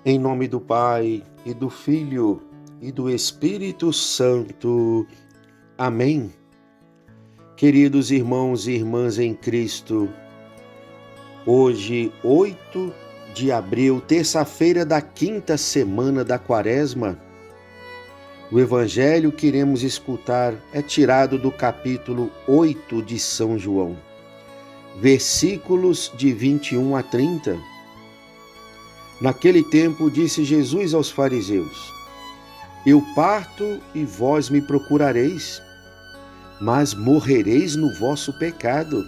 Em nome do Pai, e do Filho, e do Espírito Santo. Amém. Queridos irmãos e irmãs em Cristo, hoje, 8 de abril, terça-feira da quinta semana da Quaresma, o Evangelho que iremos escutar é tirado do capítulo 8 de São João, versículos de 21 a 30. Naquele tempo disse Jesus aos fariseus: Eu parto e vós me procurareis, mas morrereis no vosso pecado.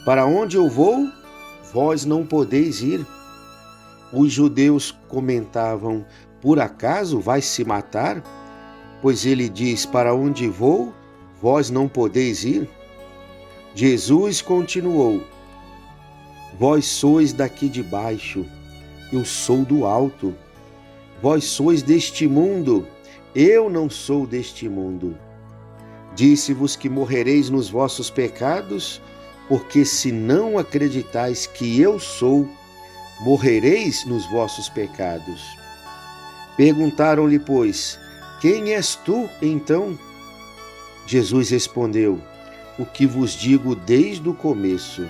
Para onde eu vou, vós não podeis ir. Os judeus comentavam: Por acaso vai se matar? Pois ele diz: Para onde vou, vós não podeis ir. Jesus continuou: Vós sois daqui de baixo, eu sou do alto. Vós sois deste mundo, eu não sou deste mundo. Disse-vos que morrereis nos vossos pecados, porque se não acreditais que eu sou, morrereis nos vossos pecados. Perguntaram-lhe, pois, quem és tu, então? Jesus respondeu: O que vos digo desde o começo.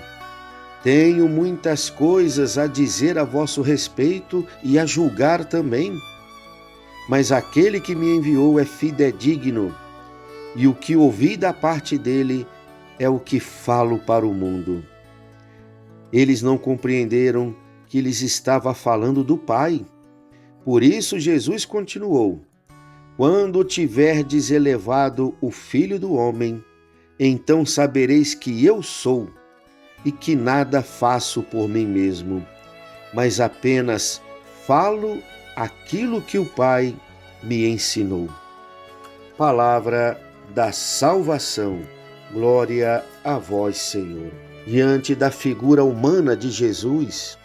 Tenho muitas coisas a dizer a vosso respeito e a julgar também. Mas aquele que me enviou é fidedigno, e o que ouvi da parte dele é o que falo para o mundo. Eles não compreenderam que lhes estava falando do Pai. Por isso Jesus continuou: Quando tiverdes elevado o Filho do Homem, então sabereis que eu sou, e que nada faço por mim mesmo, mas apenas falo aquilo que o Pai me ensinou. Palavra da salvação. Glória a vós, Senhor. Diante da figura humana de Jesus,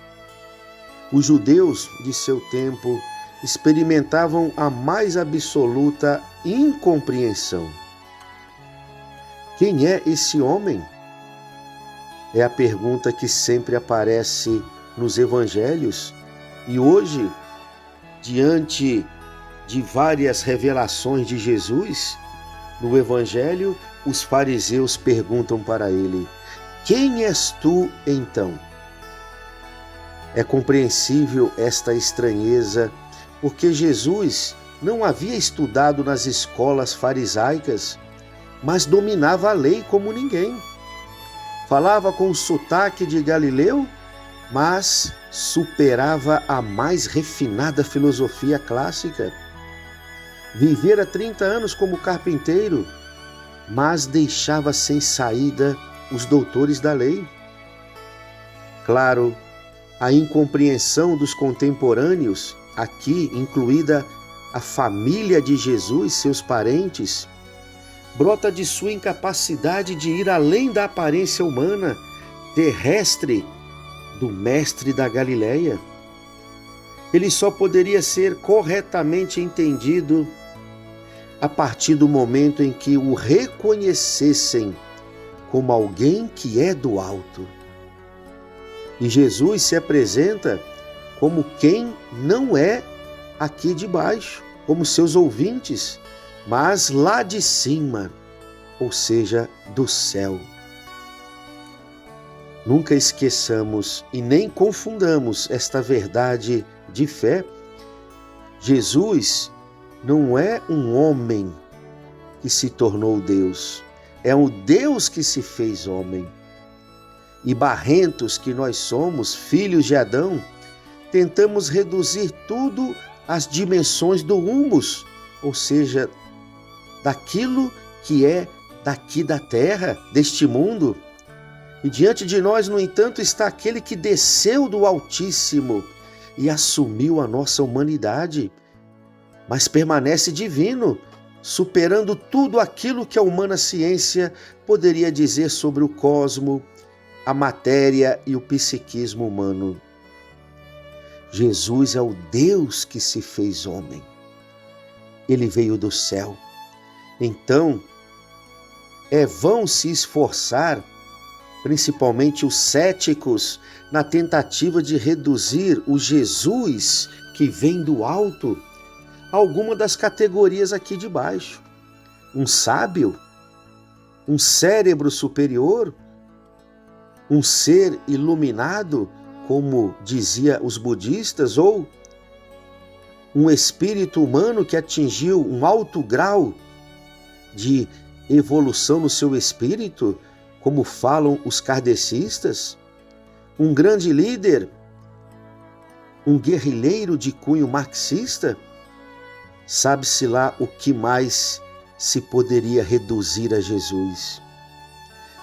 os judeus de seu tempo experimentavam a mais absoluta incompreensão. Quem é esse homem? É a pergunta que sempre aparece nos evangelhos e hoje, diante de várias revelações de Jesus, no evangelho, os fariseus perguntam para ele: Quem és tu, então? É compreensível esta estranheza, porque Jesus não havia estudado nas escolas farisaicas, mas dominava a lei como ninguém. Falava com o sotaque de Galileu, mas superava a mais refinada filosofia clássica. Vivera 30 anos como carpinteiro, mas deixava sem saída os doutores da lei. Claro, a incompreensão dos contemporâneos, aqui incluída a família de Jesus, seus parentes, brota de sua incapacidade de ir além da aparência humana, terrestre, do mestre da Galileia. Ele só poderia ser corretamente entendido a partir do momento em que o reconhecessem como alguém que é do alto. E Jesus se apresenta como quem não é aqui de baixo, como seus ouvintes, mas lá de cima, ou seja, do céu. Nunca esqueçamos e nem confundamos esta verdade de fé. Jesus não é um homem que se tornou Deus, é o Deus que se fez homem. E barrentos que nós somos, filhos de Adão, tentamos reduzir tudo às dimensões do humus, ou seja, daquilo que é daqui da terra, deste mundo. E diante de nós, no entanto, está aquele que desceu do Altíssimo e assumiu a nossa humanidade, mas permanece divino, superando tudo aquilo que a humana ciência poderia dizer sobre o cosmo, a matéria e o psiquismo humano. Jesus é o Deus que se fez homem. Ele veio do céu. Então, é vão se esforçar principalmente os céticos, na tentativa de reduzir o Jesus que vem do alto a alguma das categorias aqui de baixo. Um sábio, um cérebro superior, um ser iluminado, como dizia os budistas, ou um espírito humano que atingiu um alto grau de evolução no seu espírito, como falam os kardecistas, um grande líder, um guerrilheiro de cunho marxista. Sabe-se lá o que mais se poderia reduzir a Jesus.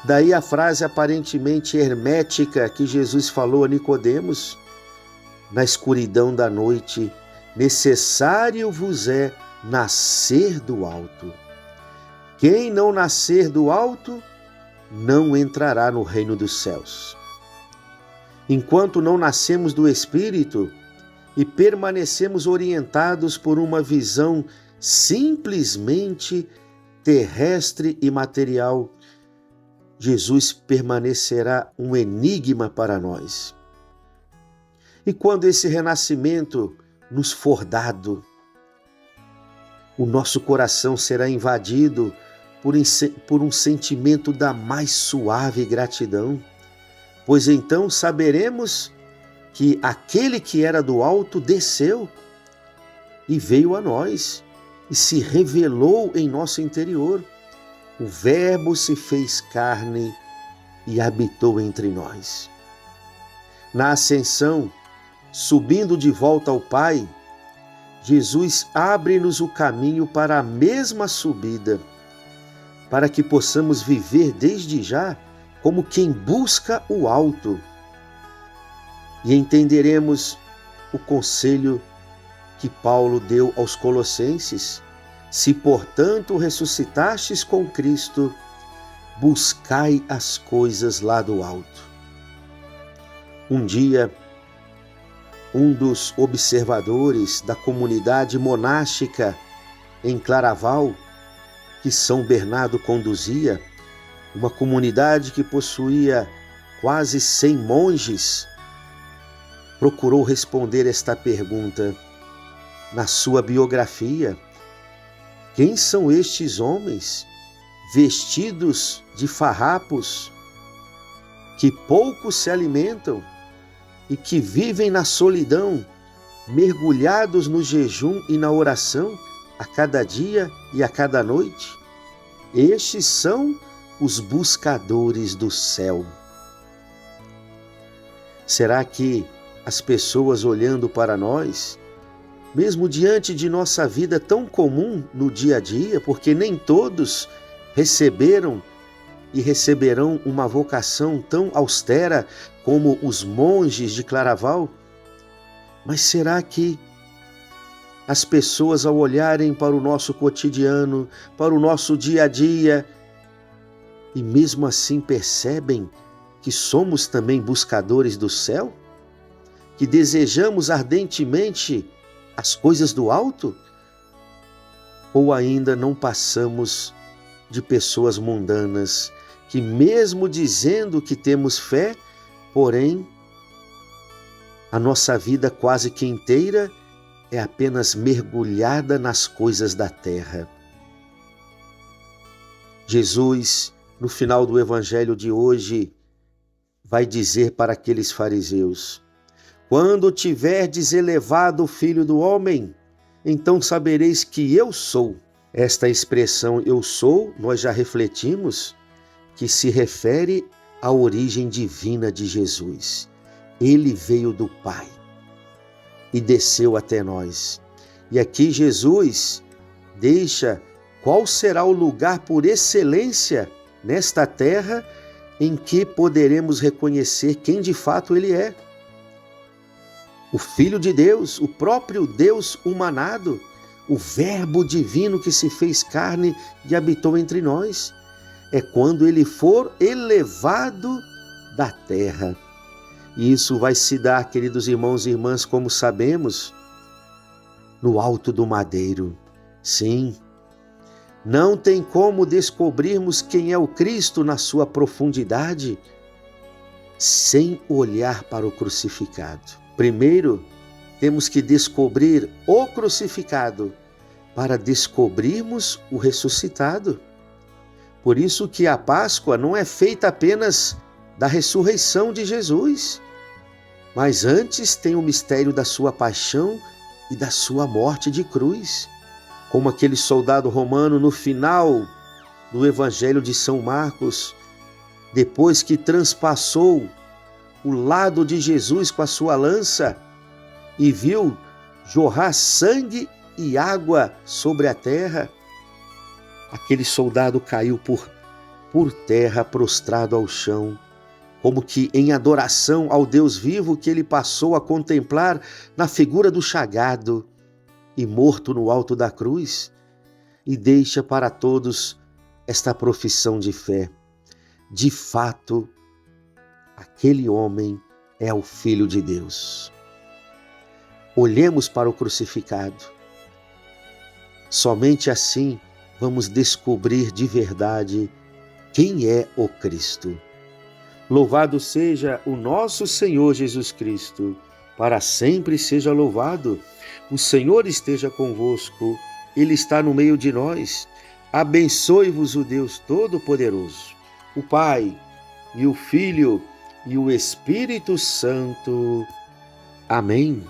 Daí a frase aparentemente hermética que Jesus falou a Nicodemos: na escuridão da noite, necessário vos é nascer do alto. Quem não nascer do alto, não entrará no reino dos céus. Enquanto não nascemos do Espírito e permanecemos orientados por uma visão simplesmente terrestre e material, Jesus permanecerá um enigma para nós. E quando esse renascimento nos for dado, o nosso coração será invadido por um sentimento da mais suave gratidão, pois então saberemos que aquele que era do alto desceu e veio a nós e se revelou em nosso interior. O Verbo se fez carne e habitou entre nós. Na ascensão, subindo de volta ao Pai, Jesus abre-nos o caminho para a mesma subida, para que possamos viver desde já como quem busca o alto. E entenderemos o conselho que Paulo deu aos Colossenses: se, portanto, ressuscitastes com Cristo, buscai as coisas lá do alto. Um dia, um dos observadores da comunidade monástica em Claraval, que São Bernardo conduzia, uma comunidade que possuía quase 100 monges, procurou responder esta pergunta na sua biografia: quem são estes homens vestidos de farrapos, que pouco se alimentam e que vivem na solidão, mergulhados no jejum e na oração a cada dia e a cada noite? Estes são os buscadores do céu. Será que as pessoas olhando para nós, mesmo diante de nossa vida tão comum no dia a dia, porque nem todos receberam e receberão uma vocação tão austera como os monges de Claraval, mas será que as pessoas, ao olharem para o nosso cotidiano, para o nosso dia a dia, e mesmo assim percebem que somos também buscadores do céu? Que desejamos ardentemente as coisas do alto? Ou ainda não passamos de pessoas mundanas que, mesmo dizendo que temos fé, porém, a nossa vida quase que inteira é apenas mergulhada nas coisas da terra? Jesus, no final do evangelho de hoje, vai dizer para aqueles fariseus: quando tiverdes elevado o Filho do Homem, então sabereis que eu sou. Esta expressão eu sou, nós já refletimos, que se refere à origem divina de Jesus. Ele veio do Pai e desceu até nós. E aqui Jesus deixa qual será o lugar por excelência nesta terra em que poderemos reconhecer quem de fato Ele é. O Filho de Deus, o próprio Deus humanado, o Verbo divino que se fez carne e habitou entre nós. É quando Ele for elevado da terra. E isso vai se dar, queridos irmãos e irmãs, como sabemos, no alto do madeiro. Sim, não tem como descobrirmos quem é o Cristo na sua profundidade, sem olhar para o crucificado. Primeiro, temos que descobrir o crucificado para descobrirmos o ressuscitado. Por isso que a Páscoa não é feita apenas da ressurreição de Jesus, mas antes tem o mistério da sua paixão e da sua morte de cruz. Como aquele soldado romano no final do Evangelho de São Marcos, depois que transpassou o lado de Jesus com a sua lança e viu jorrar sangue e água sobre a terra, aquele soldado caiu por terra, prostrado ao chão, como que em adoração ao Deus vivo que ele passou a contemplar na figura do chagado e morto no alto da cruz, e deixa para todos esta profissão de fé. De fato, aquele homem é o Filho de Deus. Olhemos para o crucificado. Somente assim vamos descobrir de verdade quem é o Cristo. Louvado seja o nosso Senhor Jesus Cristo, para sempre seja louvado. O Senhor esteja convosco, Ele está no meio de nós. Abençoe-vos o Deus Todo-Poderoso, o Pai e o Filho e o Espírito Santo. Amém.